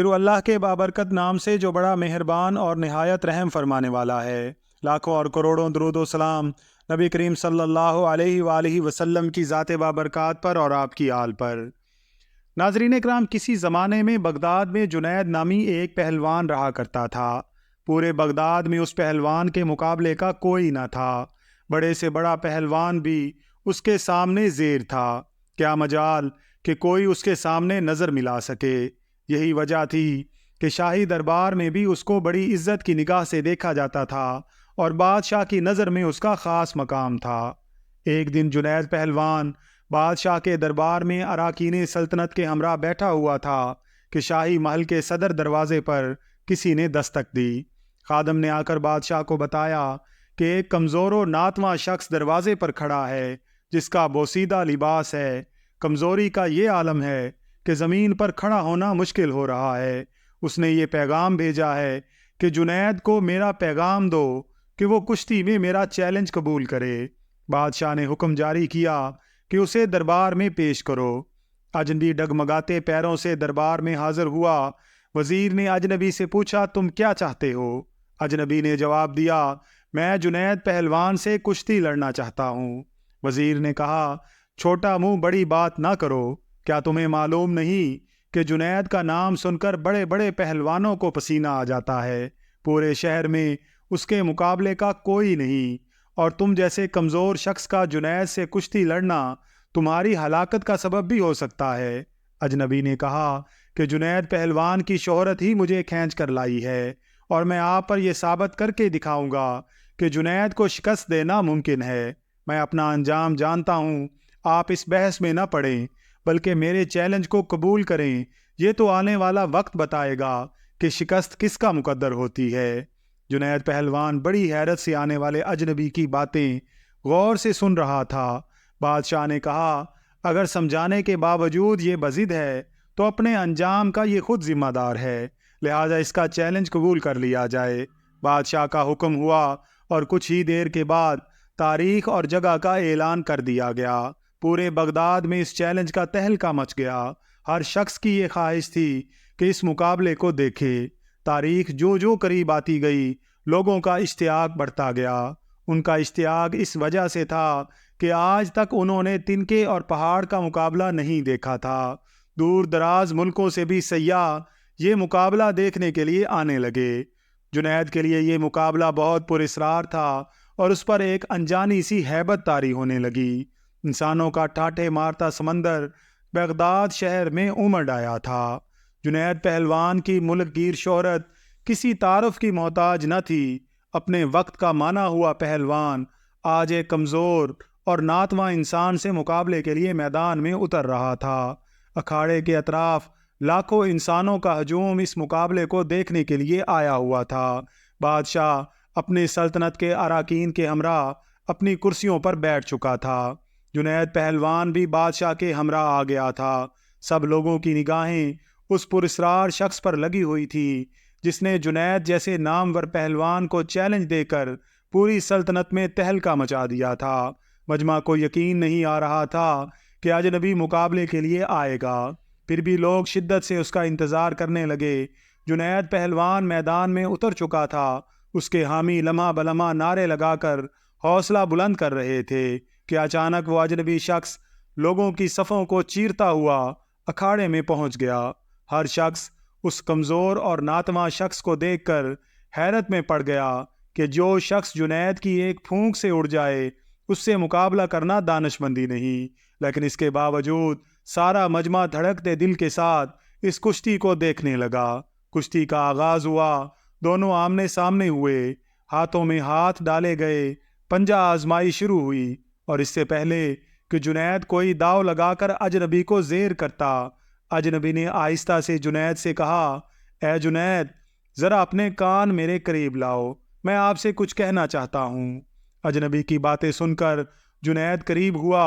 شروع اللہ کے بابرکت نام سے جو بڑا مہربان اور نہایت رحم فرمانے والا ہے۔ لاکھوں اور کروڑوں درود و سلام نبی کریم صلی اللہ علیہ وآلہ وسلم کی ذات بابرکات پر اور آپ کی آل پر۔ ناظرین اکرام، کسی زمانے میں بغداد میں جنید نامی ایک پہلوان رہا کرتا تھا۔ پورے بغداد میں اس پہلوان کے مقابلے کا کوئی نہ تھا۔ بڑے سے بڑا پہلوان بھی اس کے سامنے زیر تھا۔ کیا مجال کہ کوئی اس کے سامنے نظر ملا سکے۔ یہی وجہ تھی کہ شاہی دربار میں بھی اس کو بڑی عزت کی نگاہ سے دیکھا جاتا تھا اور بادشاہ کی نظر میں اس کا خاص مقام تھا۔ ایک دن جنید پہلوان بادشاہ کے دربار میں اراکین سلطنت کے ہمراہ بیٹھا ہوا تھا کہ شاہی محل کے صدر دروازے پر کسی نے دستک دی۔ خادم نے آ کر بادشاہ کو بتایا کہ ایک کمزور و ناتواں شخص دروازے پر کھڑا ہے جس کا بوسیدہ لباس ہے۔ کمزوری کا یہ عالم ہے کہ زمین پر کھڑا ہونا مشکل ہو رہا ہے۔ اس نے یہ پیغام بھیجا ہے کہ جنید کو میرا پیغام دو کہ وہ کشتی میں میرا چیلنج قبول کرے۔ بادشاہ نے حکم جاری کیا کہ اسے دربار میں پیش کرو۔ اجنبی ڈگمگاتے پیروں سے دربار میں حاضر ہوا۔ وزیر نے اجنبی سے پوچھا، تم کیا چاہتے ہو؟ اجنبی نے جواب دیا، میں جنید پہلوان سے کشتی لڑنا چاہتا ہوں۔ وزیر نے کہا، چھوٹا منہ بڑی بات نہ کرو۔ کیا تمہیں معلوم نہیں کہ جنید کا نام سن کر بڑے بڑے پہلوانوں کو پسینہ آ جاتا ہے؟ پورے شہر میں اس کے مقابلے کا کوئی نہیں، اور تم جیسے کمزور شخص کا جنید سے کشتی لڑنا تمہاری ہلاکت کا سبب بھی ہو سکتا ہے۔ اجنبی نے کہا کہ جنید پہلوان کی شہرت ہی مجھے کھینچ کر لائی ہے، اور میں آپ پر یہ ثابت کر کے دکھاؤں گا کہ جنید کو شکست دینا ممکن ہے۔ میں اپنا انجام جانتا ہوں، آپ اس بحث میں نہ پڑیں بلکہ میرے چیلنج کو قبول کریں۔ یہ تو آنے والا وقت بتائے گا کہ شکست کس کا مقدر ہوتی ہے۔ جنید پہلوان بڑی حیرت سے آنے والے اجنبی کی باتیں غور سے سن رہا تھا۔ بادشاہ نے کہا، اگر سمجھانے کے باوجود یہ بضد ہے تو اپنے انجام کا یہ خود ذمہ دار ہے، لہٰذا اس کا چیلنج قبول کر لیا جائے۔ بادشاہ کا حکم ہوا اور کچھ ہی دیر کے بعد تاریخ اور جگہ کا اعلان کر دیا گیا۔ پورے بغداد میں اس چیلنج کا تہلکہ مچ گیا۔ ہر شخص کی یہ خواہش تھی کہ اس مقابلے کو دیکھے۔ تاریخ جو جو قریب آتی گئی، لوگوں کا اشتیاق بڑھتا گیا۔ ان کا اشتیاق اس وجہ سے تھا کہ آج تک انہوں نے تنکے اور پہاڑ کا مقابلہ نہیں دیکھا تھا۔ دور دراز ملکوں سے بھی سیاح یہ مقابلہ دیکھنے کے لیے آنے لگے۔ جنید کے لیے یہ مقابلہ بہت پراسرار تھا اور اس پر ایک انجانی سی ہیبت طاری ہونے لگی۔ انسانوں کا ٹھاٹھے مارتا سمندر بغداد شہر میں امڑ آیا تھا۔ جنید پہلوان کی ملک گیر شہرت کسی تعارف کی محتاج نہ تھی۔ اپنے وقت کا مانا ہوا پہلوان آج ایک کمزور اور ناتواں انسان سے مقابلے کے لیے میدان میں اتر رہا تھا۔ اکھاڑے کے اطراف لاکھوں انسانوں کا ہجوم اس مقابلے کو دیکھنے کے لیے آیا ہوا تھا۔ بادشاہ اپنی سلطنت کے اراکین کے ہمراہ اپنی کرسیوں پر بیٹھ چکا تھا۔ جنید پہلوان بھی بادشاہ کے ہمراہ آ گیا تھا۔ سب لوگوں کی نگاہیں اس پراسرار شخص پر لگی ہوئی تھی جس نے جنید جیسے نامور پہلوان کو چیلنج دے کر پوری سلطنت میں تہلکہ مچا دیا تھا۔ مجمع کو یقین نہیں آ رہا تھا کہ اجنبی مقابلے کے لیے آئے گا، پھر بھی لوگ شدت سے اس کا انتظار کرنے لگے۔ جنید پہلوان میدان میں اتر چکا تھا۔ اس کے حامی لمحہ بلمحہ نعرے لگا کر حوصلہ بلند کر رہے تھے کہ اچانک وہ اجنبی شخص لوگوں کی صفوں کو چیرتا ہوا اکھاڑے میں پہنچ گیا۔ ہر شخص اس کمزور اور ناتواں شخص کو دیکھ کر حیرت میں پڑ گیا کہ جو شخص جنید کی ایک پھونک سے اڑ جائے اس سے مقابلہ کرنا دانشمندی نہیں، لیکن اس کے باوجود سارا مجمع دھڑکتے دل کے ساتھ اس کشتی کو دیکھنے لگا۔ کشتی کا آغاز ہوا، دونوں آمنے سامنے ہوئے، ہاتھوں میں ہاتھ ڈالے گئے، پنجہ آزمائی شروع ہوئی، اور اس سے پہلے کہ جنید کوئی داؤ لگا کر اجنبی کو زیر کرتا، اجنبی نے آہستہ سے جنید سے کہا، اے جنید، ذرا اپنے کان میرے قریب لاؤ، میں آپ سے کچھ کہنا چاہتا ہوں۔ اجنبی کی باتیں سن کر جنید قریب ہوا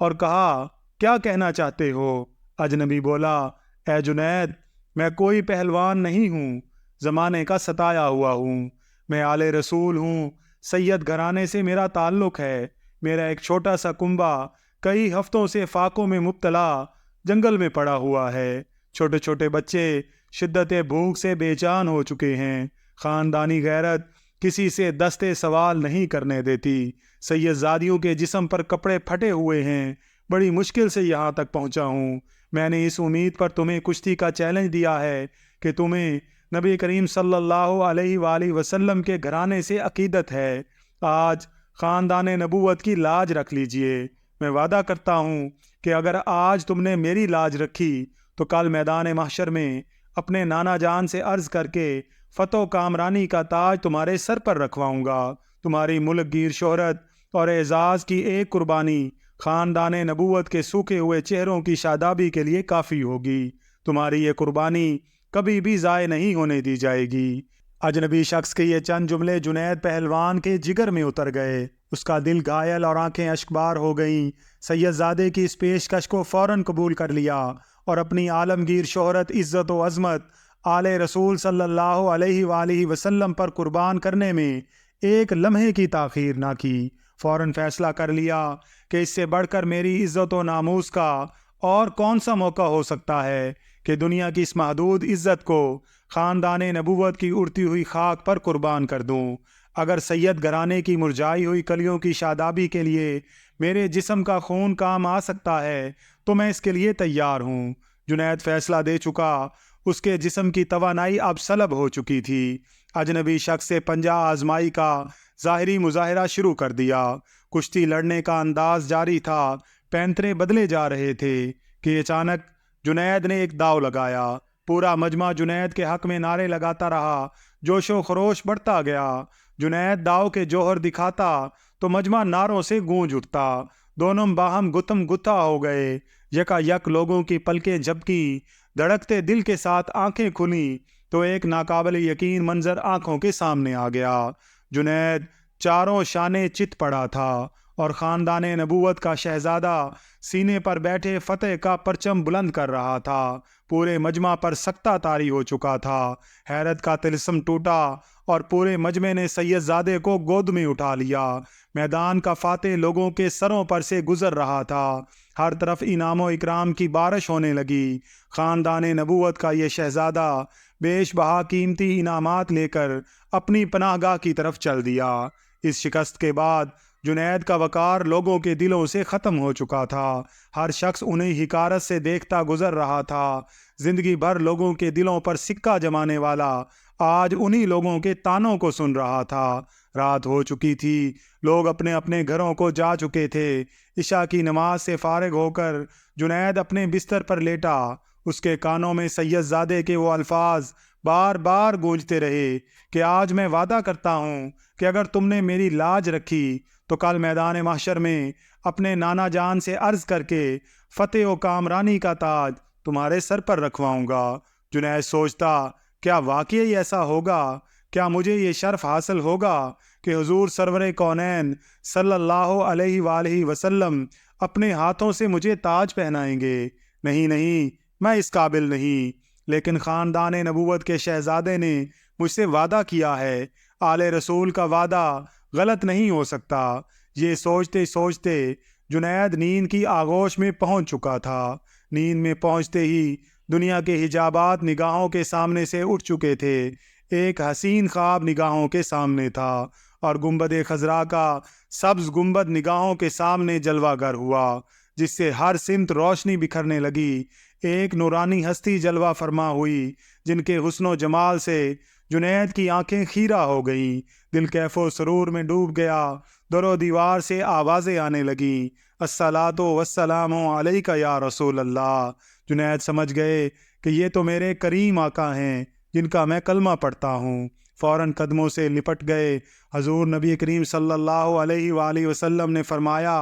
اور کہا، کیا کہنا چاہتے ہو؟ اجنبی بولا، اے جنید، میں کوئی پہلوان نہیں ہوں، زمانے کا ستایا ہوا ہوں، میں آل رسول ہوں، سید گھرانے سے میرا تعلق ہے۔ میرا ایک چھوٹا سا کنبہ کئی ہفتوں سے فاقوں میں مبتلا جنگل میں پڑا ہوا ہے۔ چھوٹے چھوٹے بچے شدت بھوک سے بے جان ہو چکے ہیں۔ خاندانی غیرت کسی سے دستے سوال نہیں کرنے دیتی۔ سید زادیوں کے جسم پر کپڑے پھٹے ہوئے ہیں۔ بڑی مشکل سے یہاں تک پہنچا ہوں۔ میں نے اس امید پر تمہیں کشتی کا چیلنج دیا ہے کہ تمہیں نبی کریم صلی اللہ علیہ وآلہ وسلم کے گھرانے سے عقیدت ہے۔ آج خاندان نبوت کی لاج رکھ لیجئے۔ میں وعدہ کرتا ہوں کہ اگر آج تم نے میری لاج رکھی تو کل میدان محشر میں اپنے نانا جان سے عرض کر کے فتح و کامرانی کا تاج تمہارے سر پر رکھواؤں گا۔ تمہاری ملک گیر شہرت اور اعزاز کی ایک قربانی خاندان نبوت کے سوکھے ہوئے چہروں کی شادابی کے لیے کافی ہوگی۔ تمہاری یہ قربانی کبھی بھی ضائع نہیں ہونے دی جائے گی۔ اجنبی شخص کے یہ چند جملے جنید پہلوان کے جگر میں اتر گئے۔ اس کا دل گھائل اور آنکھیں اشکبار ہو گئیں۔ سید زادے کی اس پیشکش کو فوراً قبول کر لیا اور اپنی عالمگیر شہرت، عزت و عظمت آل رسول صلی اللہ علیہ وآلہ وسلم پر قربان کرنے میں ایک لمحے کی تاخیر نہ کی۔ فوراً فیصلہ کر لیا کہ اس سے بڑھ کر میری عزت و ناموس کا اور کون سا موقع ہو سکتا ہے کہ دنیا کی اس محدود عزت کو خاندان نبوت کی اڑتی ہوئی خاک پر قربان کر دوں۔ اگر سید گھرانے کی مرجائی ہوئی کلیوں کی شادابی کے لیے میرے جسم کا خون کام آ سکتا ہے تو میں اس کے لیے تیار ہوں۔ جنید فیصلہ دے چکا۔ اس کے جسم کی توانائی اب سلب ہو چکی تھی۔ اجنبی شخص سے پنجہ آزمائی کا ظاہری مظاہرہ شروع کر دیا۔ کشتی لڑنے کا انداز جاری تھا، پینترے بدلے جا رہے تھے کہ اچانک جنید نے ایک داؤ لگایا۔ پورا مجمع جنید کے حق میں نعرے لگاتا رہا۔ جوش و خروش بڑھتا گیا۔ جنید داؤ کے جوہر دکھاتا تو مجمع نعروں سے گونج اٹھتا۔ دونوں باہم گتم گتھا ہو گئے۔ یکا یک لوگوں کی پلکیں جھپکی، دھڑکتے دل کے ساتھ آنکھیں کھلیں تو ایک ناقابل یقین منظر آنکھوں کے سامنے آ گیا۔ جنید چاروں شانے چت پڑا تھا اور خاندان نبوت کا شہزادہ سینے پر بیٹھے فتح کا پرچم بلند کر رہا تھا۔ پورے مجمع پر سکتہ طاری ہو چکا تھا۔ حیرت کا طلسم ٹوٹا اور پورے مجمع نے سید زادے کو گود میں اٹھا لیا۔ میدان کا فاتح لوگوں کے سروں پر سے گزر رہا تھا۔ ہر طرف انعام و اکرام کی بارش ہونے لگی۔ خاندان نبوت کا یہ شہزادہ بیش بہا قیمتی انعامات لے کر اپنی پناہ گاہ کی طرف چل دیا۔ اس شکست کے بعد جنید کا وقار لوگوں کے دلوں سے ختم ہو چکا تھا۔ ہر شخص انہیں حقارت سے دیکھتا گزر رہا تھا۔ زندگی بھر لوگوں کے دلوں پر سکہ جمانے والا آج انہی لوگوں کے تانوں کو سن رہا تھا۔ رات ہو چکی تھی۔ لوگ اپنے اپنے گھروں کو جا چکے تھے۔ عشاء کی نماز سے فارغ ہو کر جنید اپنے بستر پر لیٹا۔ اس کے کانوں میں سید زادے کے وہ الفاظ بار بار گونجتے رہے کہ آج میں وعدہ کرتا ہوں کہ اگر تم نے میری لاج رکھی تو کل میدان محشر میں اپنے نانا جان سے عرض کر کے فتح و کامرانی کا تاج تمہارے سر پر رکھواؤں گا۔ جنید سوچتا، کیا واقعی ایسا ہوگا؟ کیا مجھے یہ شرف حاصل ہوگا کہ حضور سرور کونین صلی اللہ علیہ وآلہ وسلم اپنے ہاتھوں سے مجھے تاج پہنائیں گے؟ نہیں، میں اس قابل نہیں۔ لیکن خاندان نبوت کے شہزادے نے مجھ سے وعدہ کیا ہے۔ آل رسول کا وعدہ غلط نہیں ہو سکتا۔ یہ سوچتے سوچتے جنید نیند کی آغوش میں پہنچ چکا تھا۔ نیند میں پہنچتے ہی دنیا کے حجابات نگاہوں کے سامنے سے اٹھ چکے تھے۔ ایک حسین خواب نگاہوں کے سامنے تھا اور گنبد خضرا کا سبز گنبد نگاہوں کے سامنے جلوہ گر ہوا، جس سے ہر سمت روشنی بکھرنے لگی۔ ایک نورانی ہستی جلوہ فرما ہوئی جن کے حسن و جمال سے جنید کی آنکھیں خیرہ ہو گئیں۔ دل کیف و سرور میں ڈوب گیا۔ در و دیوار سے آوازیں آنے لگیں، الصلاۃ والسلام علیک یا رسول اللہ۔ جنید سمجھ گئے کہ یہ تو میرے کریم آقا ہیں جن کا میں کلمہ پڑھتا ہوں۔ فوراً قدموں سے لپٹ گئے۔ حضور نبی کریم صلی اللہ علیہ وآلہ وسلم نے فرمایا،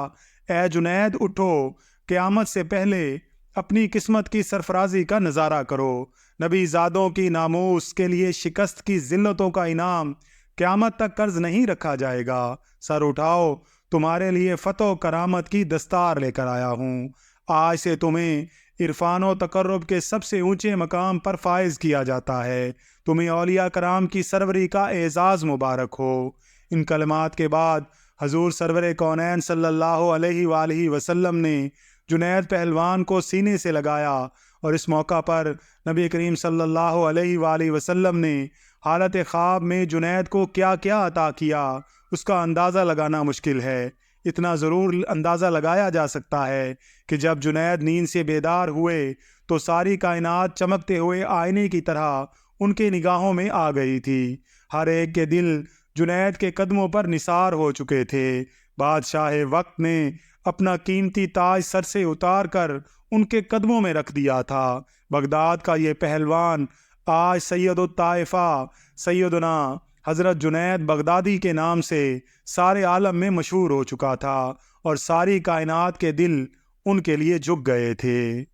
اے جنید اٹھو، قیامت سے پہلے اپنی قسمت کی سرفرازی کا نظارہ کرو۔ نبی زادوں کی ناموس کے لیے شکست کی ذلتوں کا انعام قیامت تک قرض نہیں رکھا جائے گا۔ سر اٹھاؤ، تمہارے لیے فتح و کرامت کی دستار لے کر آیا ہوں۔ آج سے تمہیں عرفان و تقرب کے سب سے اونچے مقام پر فائز کیا جاتا ہے۔ تمہیں اولیاء کرام کی سروری کا اعزاز مبارک ہو۔ ان کلمات کے بعد حضور سرور کونین صلی اللہ علیہ وآلہ وسلم نے جنید پہلوان کو سینے سے لگایا اور اس موقع پر نبی کریم صلی اللہ علیہ وآلہ وسلم نے حالت خواب میں جنید کو کیا کیا عطا کیا اس کا اندازہ لگانا مشکل ہے۔ اتنا ضرور اندازہ لگایا جا سکتا ہے کہ جب جنید نیند سے بیدار ہوئے تو ساری کائنات چمکتے ہوئے آئینے کی طرح ان کے نگاہوں میں آ گئی تھی۔ ہر ایک کے دل جنید کے قدموں پر نثار ہو چکے تھے۔ بادشاہ وقت نے اپنا قیمتی تاج سر سے اتار کر ان کے قدموں میں رکھ دیا تھا۔ بغداد کا یہ پہلوان آج سید الطائفہ سیدنا حضرت جنید بغدادی کے نام سے سارے عالم میں مشہور ہو چکا تھا اور ساری کائنات کے دل ان کے لیے جھک گئے تھے۔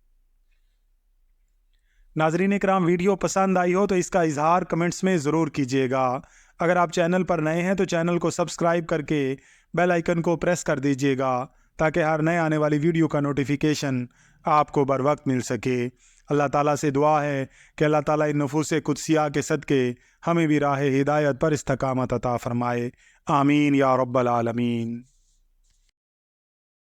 ناظرین اکرام، ویڈیو پسند آئی ہو تو اس کا اظہار کمنٹس میں ضرور کیجیے گا۔ اگر آپ چینل پر نئے ہیں تو چینل کو سبسکرائب کر کے بیل آئیکن کو پریس کر دیجیے گا تاکہ ہر نئے آنے والی ویڈیو کا نوٹیفیکیشن آپ کو بر وقت مل سکے۔ اللہ تعالیٰ سے دعا ہے کہ اللہ تعالیٰ ان نفوس قدسیہ کے صدقے ہمیں بھی راہ ہدایت پر استقامت عطا فرمائے۔ آمین یا رب العالمین۔